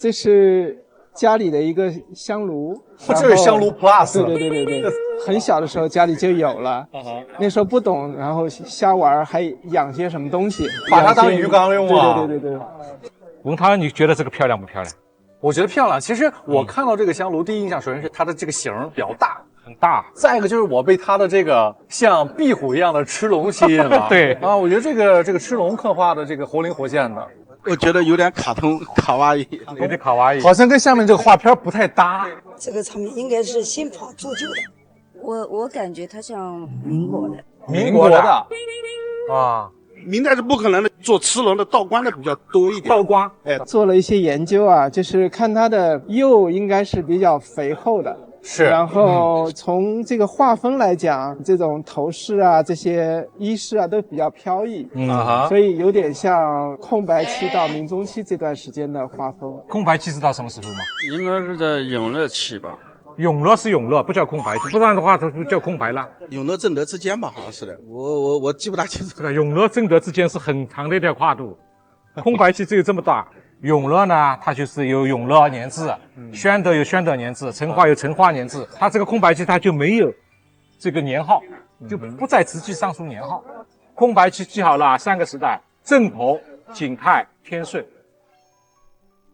这是家里的一个香炉，这是香炉 Plus。对，很小的时候家里就有了，那时候不懂，然后瞎玩，还养些什么东西，把它当鱼缸用啊。对。文涛，你觉得这个漂亮不漂亮？我觉得漂亮。其实我看到这个香炉，第一印象首先是它的这个形比较大，很大。再一个就是我被它的这个像壁虎一样的吃龙吸引了。对啊，我觉得这个吃龙刻画的这个活灵活现的。我觉得有点卡哇伊，有点卡哇伊，好像跟下面这个画片不太搭。这个场面应该是新房铸就的，我感觉它像民国的。民国的啊，明代是不可能的，做吃龙的道观的比较多一点。道观，做了一些研究啊，就是看它的釉应该是比较肥厚的。是，然后从这个画风来讲，这种头饰啊、这些衣饰啊都比较飘逸，所以有点像空白期到明中期这段时间的画风。空白期知道什么时候吗？应该是在永乐期吧。永乐是永乐，不叫空白期，不然的话它就叫空白了。永乐正德之间吧，好像是的，我记不大清楚。这个永乐正德之间是很长的一条跨度，空白期只有这么大。永乐呢，它就是有永乐年制，宣德有宣德年制，成化有成化年制。它这个空白期它就没有这个年号，就不在直系上书年号。空白期记好了3个时代：正头、景泰、天顺。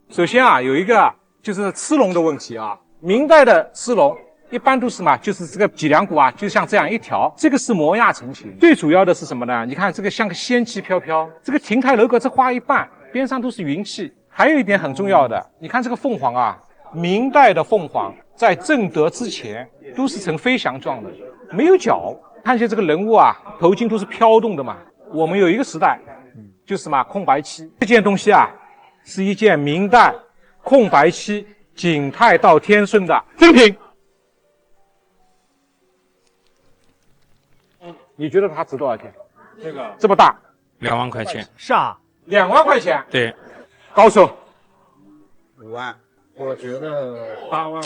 首先啊，有一个就是吃龙的问题啊。明代的吃龙一般都是嘛，就是这个脊梁骨啊，就像这样一条，这个是摩压成型。最主要的是什么呢？你看这个像个仙气飘飘，这个亭台楼阁这画一半，边上都是云气。还有一点很重要的，你看这个凤凰啊，明代的凤凰在正德之前都是呈飞翔状的，没有角。看见这个人物啊，头巾都是飘动的嘛。我们有一个时代，就是什么空白期。这件东西啊，是一件明代空白期景泰到天顺的珍品。你觉得它值多少钱？这个这么大2万块钱。是啊，2万块钱。对。高手5万，我觉得8万。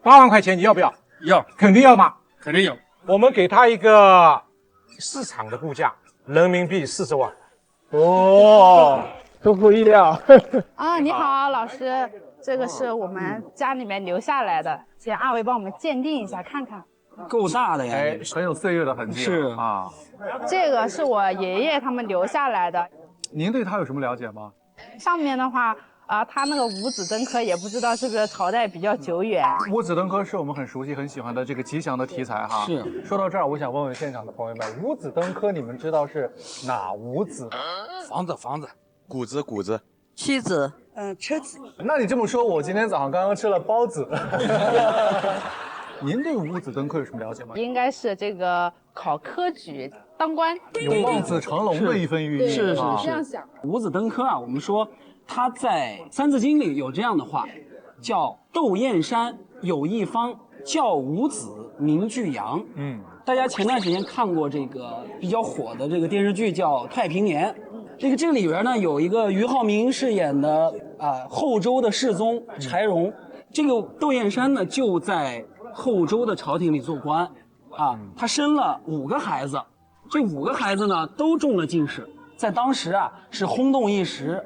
8万块钱你要不要？要，肯定要吗？肯定有。我们给他一个市场的估价，人民币40万。哦，出乎意料。啊，你好，老师，这个是我们家里面留下来的，请二位帮我们鉴定一下，看看。够大的呀，很有岁月的痕迹。是啊，这个是我爷爷他们留下来的。您对他有什么了解吗？上面的话它那个五子登科也不知道是不是朝代比较久远。五子登科是我们很熟悉、很喜欢的这个吉祥的题材哈。是。说到这儿，我想问问现场的朋友们，五子登科你们知道是哪五子？房子，谷子，妻子，车子。那你这么说，我今天早上刚刚吃了包子。您对五子登科有什么了解吗？应该是这个考科举当官，有望子成龙的一份寓意。是这样想。五子登科啊，我们说他在《三字经》里有这样的话，叫窦燕山有一方，教五子名俱扬。大家前段时间看过这个比较火的这个电视剧叫《太平年》，这里边呢有一个俞灏明饰演的后周的世宗柴荣，这个窦燕山呢就在后周的朝廷里做官他生了5个孩子，这5个孩子呢都中了进士，在当时是轰动一时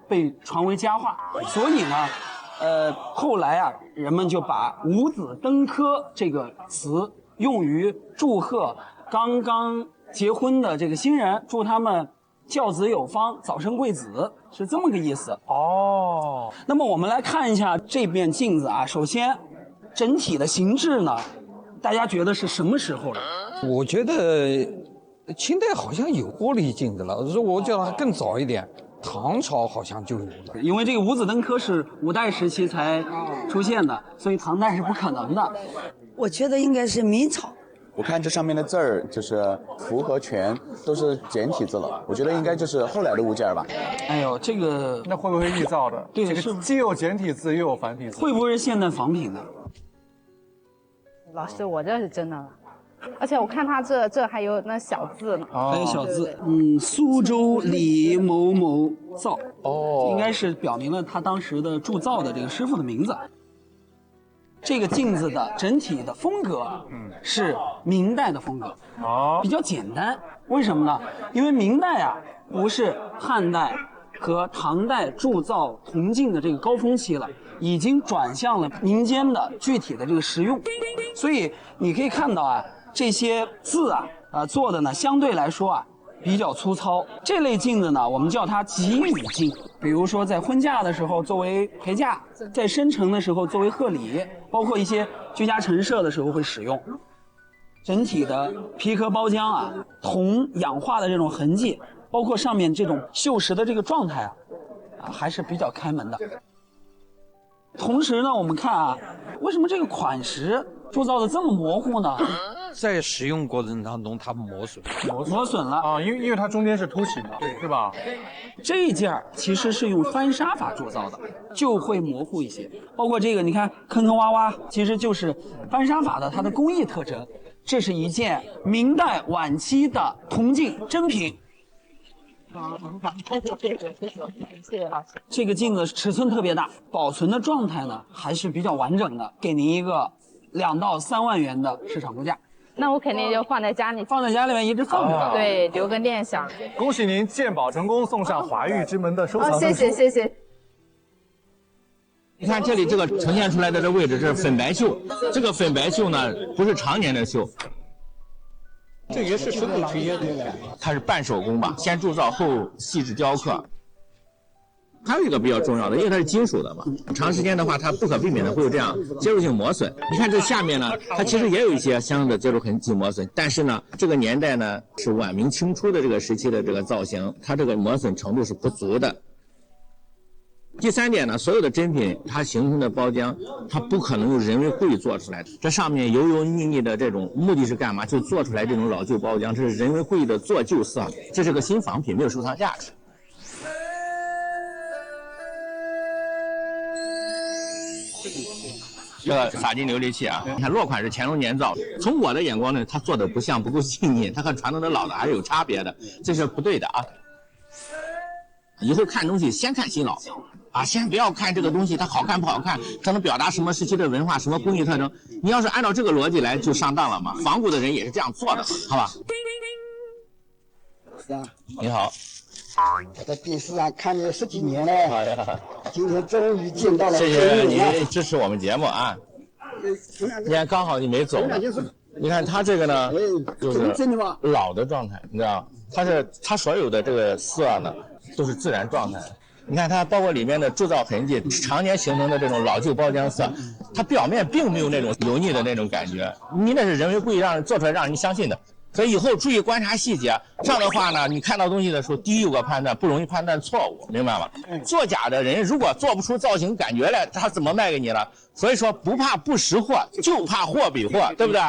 被传为佳话。所以呢后来人们就把五子登科这个词用于祝贺刚刚结婚的这个新人，祝他们教子有方，早生贵子，是这么个意思。哦，那么我们来看一下这面镜子首先整体的形制呢，大家觉得是什么时候的？我觉得清代好像有玻璃镜子了，我觉得更早一点，唐朝好像就有了。因为这个五子登科是5代时期才出现的，所以唐代是不可能的。我觉得应该是明朝。我看这上面的字儿，就是福和全都是简体字了，我觉得应该就是后来的物件吧。哎呦，这个那会不会臆造的？对，这个既有简体字又有繁体字，会不会是现代仿品呢？老师，我这是真的了，而且我看他这还有那小字呢，还有小字，苏州李某某造，应该是表明了他当时的铸造的这个师傅的名字。这个镜子的整体的风格，是明代的风格，比较简单。为什么呢？因为明代不是汉代、和唐代铸造铜镜的这个高峰期了，已经转向了民间的具体的这个实用。所以你可以看到啊，这些字做的呢相对来说啊比较粗糙。这类镜子呢，我们叫它给予镜，比如说在婚嫁的时候作为陪嫁，在生辰的时候作为贺礼，包括一些居家陈设的时候会使用。整体的皮壳包浆啊，铜氧化的这种痕迹，包括上面这种锈蚀的这个状态还是比较开门的。同时呢，我们看啊，为什么这个款式铸造的这么模糊呢？在使用过程当中，它磨损了啊，因为它中间是凸形的，是吧？这一件其实是用翻砂法铸造的，就会模糊一些。包括这个，你看坑坑洼洼，其实就是翻砂法的它的工艺特征。这是一件明代晚期的铜镜真品。谢谢老师。这个镜子尺寸特别大，保存的状态呢还是比较完整的，给您一个2到3万元的市场估价。那我肯定就放在家里，放在家里面一直放着，对，留个念想。恭喜您鉴宝成功，送上华玉之门的收藏证书。谢谢。你看这里这个呈现出来的这位置是粉白锈，这个粉白锈呢不是常年的锈，这也是手工推卸的，它是半手工吧，先铸造后细致雕刻。还有一个比较重要的，因为它是金属的嘛，长时间的话它不可避免的会有这样接触性磨损。你看这下面呢，它其实也有一些相应的接触痕迹磨损，但是呢，这个年代呢是晚明清初的这个时期的这个造型，它这个磨损程度是不足的。第3点呢，所有的真品它形成的包浆，它不可能用人为故意做出来的。这上面油油腻腻的这种目的是干嘛？就做出来这种老旧包浆，这是人为故意的做旧色，这是个新仿品，没有收藏价值。这个洒金琉璃器啊，你看落款是乾隆年造，从我的眼光呢，它做的不像，不够细腻，它和传统的老的还是有差别的，这是不对的啊。以后看东西先看新老啊，先不要看这个东西它好看不好看，它能表达什么时期的文化、什么工艺特征。你要是按照这个逻辑来，就上当了嘛。仿古的人也是这样做的，好吧？是啊，你好，我在电视上看你10几年了，哎呀，今天终于见到了。谢谢您支持我们节目啊！你看刚好你没走，你看它这个呢，就是老的状态，你知道吗？它所有的这个色呢都是自然状态。你看它包括里面的铸造痕迹，常年形成的这种老旧包浆色，它表面并没有那种油腻的那种感觉，你那是人为故意让人做出来让人相信的。所以以后注意观察细节，这样的话呢，你看到东西的时候，第一有个判断，不容易判断错误，明白吗？做假的人如果做不出造型感觉来，他怎么卖给你了？所以说不怕不识货，就怕货比货，对不对？